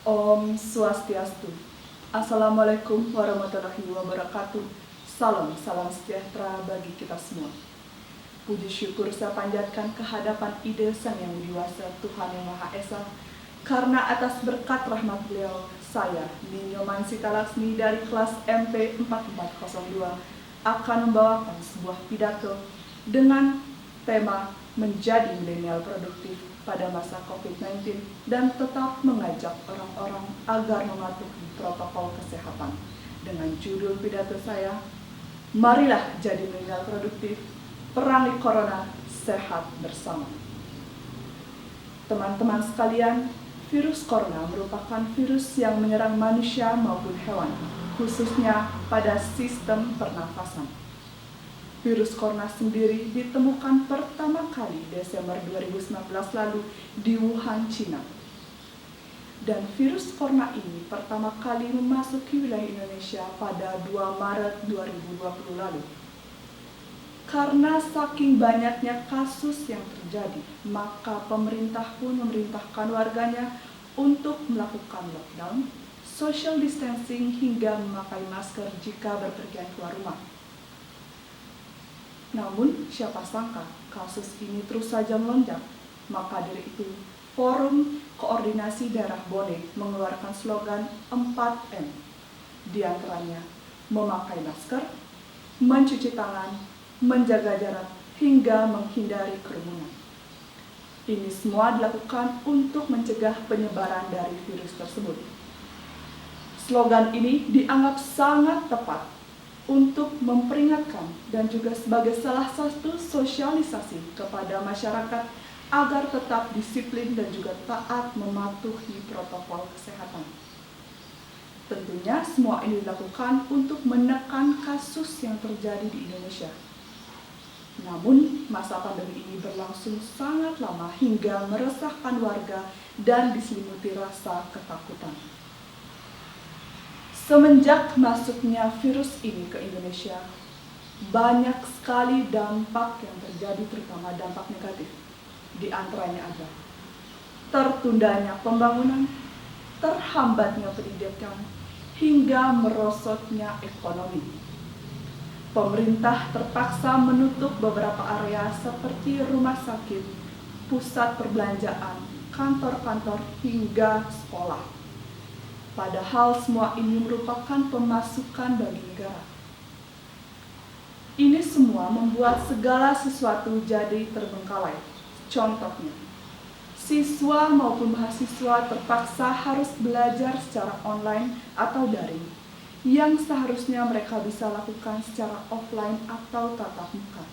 Om Swastiastu. Assalamualaikum warahmatullahi wabarakatuh. Salam sejahtera bagi kita semua. Puji syukur saya panjatkan kehadapan ide Sang Yang Widiwasa Tuhan Yang Maha Esa, karena atas berkat rahmat beliau, saya, Ninyoman Sita Laksmi dari kelas MP 4402, akan membawakan sebuah pidato dengan tema menjadi milenial produktif pada masa COVID-19 dan tetap mengajak orang-orang agar mematuhi protokol kesehatan. Dengan judul pidato saya, marilah jadi milenial produktif, perangi corona, sehat bersama. Teman-teman sekalian, virus corona merupakan virus yang menyerang manusia maupun hewan, khususnya pada sistem pernafasan. Virus corona sendiri ditemukan pertama kali Desember 2019 lalu di Wuhan, China. Dan virus corona ini pertama kali memasuki wilayah Indonesia pada 2 Maret 2020 lalu. Karena saking banyaknya kasus yang terjadi, maka pemerintah pun memerintahkan warganya untuk melakukan lockdown, social distancing hingga memakai masker jika berpergian keluar rumah. Namun, siapa sangka kasus ini terus saja melonjak. Maka dari itu, Forum Koordinasi Daerah Bone mengeluarkan slogan 4M. Di antaranya, memakai masker, mencuci tangan, menjaga jarak, hingga menghindari kerumunan. Ini semua dilakukan untuk mencegah penyebaran dari virus tersebut. Slogan ini dianggap sangat tepat untuk memperingatkan dan juga sebagai salah satu sosialisasi kepada masyarakat agar tetap disiplin dan juga taat mematuhi protokol kesehatan. Tentunya semua ini dilakukan untuk menekan kasus yang terjadi di Indonesia. Namun, masa pandemi ini berlangsung sangat lama hingga meresahkan warga dan diselimuti rasa ketakutan. Semenjak masuknya virus ini ke Indonesia, banyak sekali dampak yang terjadi, terutama dampak negatif. Di antaranya ada tertundanya pembangunan, terhambatnya pendidikan, hingga merosotnya ekonomi. Pemerintah terpaksa menutup beberapa area seperti rumah sakit, pusat perbelanjaan, kantor-kantor, hingga sekolah. Padahal semua ini merupakan pemasukan bagi negara. Ini semua membuat segala sesuatu jadi terbengkalai. Contohnya, siswa maupun mahasiswa terpaksa harus belajar secara online atau daring, yang seharusnya mereka bisa lakukan secara offline atau tatap muka.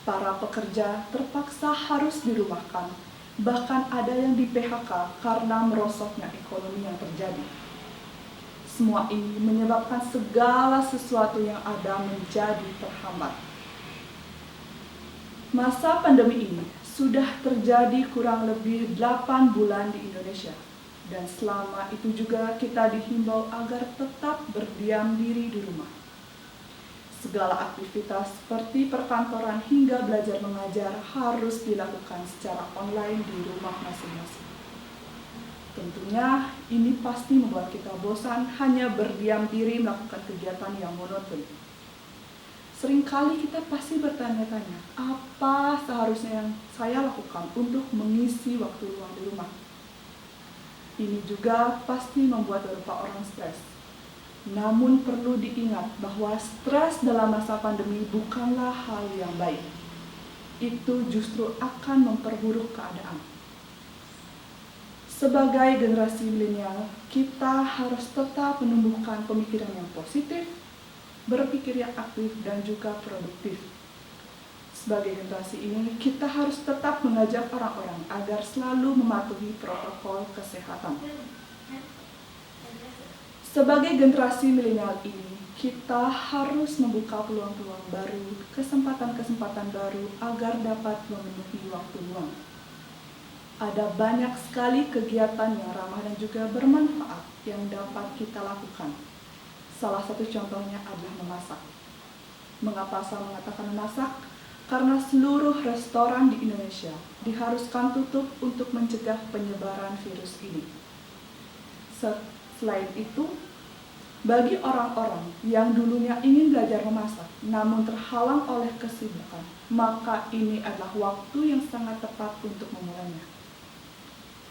Para pekerja terpaksa harus dirumahkan, bahkan ada yang di PHK karena merosotnya ekonomi yang terjadi. Semua ini menyebabkan segala sesuatu yang ada menjadi terhambat. Masa pandemi ini sudah terjadi kurang lebih 8 bulan di Indonesia. Dan selama itu juga kita dihimbau agar tetap berdiam diri di rumah. Segala aktivitas seperti perkantoran hingga belajar mengajar harus dilakukan secara online di rumah masing-masing. Tentunya ini pasti membuat kita bosan hanya berdiam diri melakukan kegiatan yang monoton. Seringkali kita pasti bertanya-tanya, apa seharusnya yang saya lakukan untuk mengisi waktu luang di rumah? Ini juga pasti membuat beberapa orang stres. Namun perlu diingat bahwa stres dalam masa pandemi bukanlah hal yang baik. Itu justru akan memperburuk keadaan. Sebagai generasi milenial, kita harus tetap menumbuhkan pemikiran yang positif, berpikir yang aktif, dan juga produktif. Sebagai generasi ini, kita harus tetap mengajak orang-orang agar selalu mematuhi protokol kesehatan. Sebagai generasi milenial ini, kita harus membuka peluang-peluang baru, kesempatan-kesempatan baru agar dapat memenuhi waktu luang. Ada banyak sekali kegiatan yang ramah dan juga bermanfaat yang dapat kita lakukan. Salah satu contohnya adalah memasak. Mengapa saya mengatakan memasak? Karena seluruh restoran di Indonesia diharuskan tutup untuk mencegah penyebaran virus ini. Selain itu, bagi orang-orang yang dulunya ingin belajar memasak namun terhalang oleh kesibukan, maka ini adalah waktu yang sangat tepat untuk memulainya.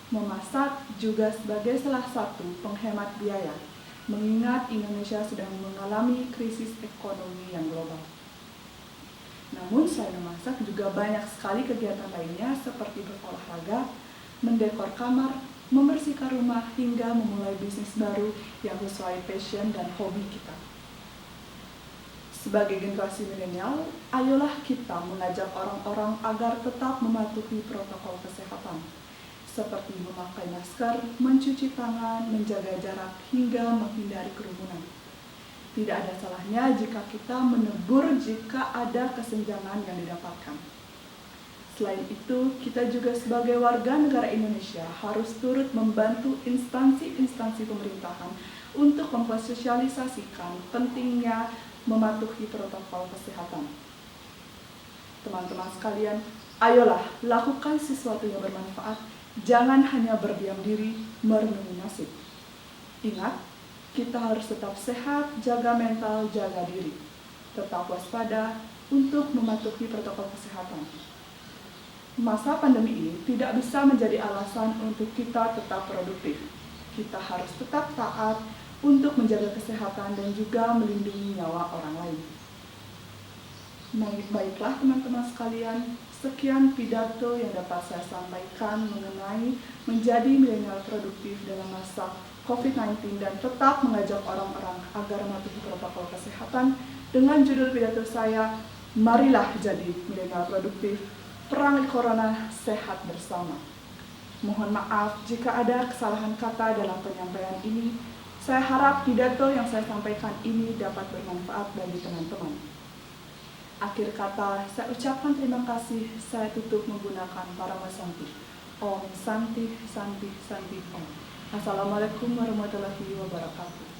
Memasak juga sebagai salah satu penghemat biaya, mengingat Indonesia sedang mengalami krisis ekonomi yang global. Namun selain memasak juga banyak sekali kegiatan lainnya seperti berolahraga, mendekor kamar, membersihkan rumah, hingga memulai bisnis baru yang sesuai passion dan hobi kita. Sebagai generasi milenial, ayolah kita mengajak orang-orang agar tetap mematuhi protokol kesehatan, seperti memakai masker, mencuci tangan, menjaga jarak, hingga menghindari kerumunan. Tidak ada salahnya jika kita menegur jika ada kesenjangan yang didapatkan. Selain itu, kita juga sebagai warga negara Indonesia harus turut membantu instansi-instansi pemerintahan untuk memsosialisasikan pentingnya mematuhi protokol kesehatan. Teman-teman sekalian, ayolah lakukan sesuatu yang bermanfaat, jangan hanya berdiam diri merenungi nasib. Ingat, kita harus tetap sehat, jaga mental, jaga diri, tetap waspada untuk mematuhi protokol kesehatan. Masa pandemi ini tidak bisa menjadi alasan untuk kita tetap produktif. Kita harus tetap taat untuk menjaga kesehatan dan juga melindungi nyawa orang lain. Baiklah teman-teman sekalian, sekian pidato yang dapat saya sampaikan mengenai menjadi milenial produktif dalam masa COVID-19 dan tetap mengajak orang-orang agar mematuhi protokol kesehatan dengan judul pidato saya, marilah jadi milenial produktif, perangi corona, sehat bersama. Mohon maaf jika ada kesalahan kata dalam penyampaian ini. Saya harap pidato yang saya sampaikan ini dapat bermanfaat bagi teman-teman. Akhir kata, saya ucapkan terima kasih. Saya tutup menggunakan Parama Santi. Om Santi, Santi, Santi, Om. Assalamualaikum warahmatullahi wabarakatuh.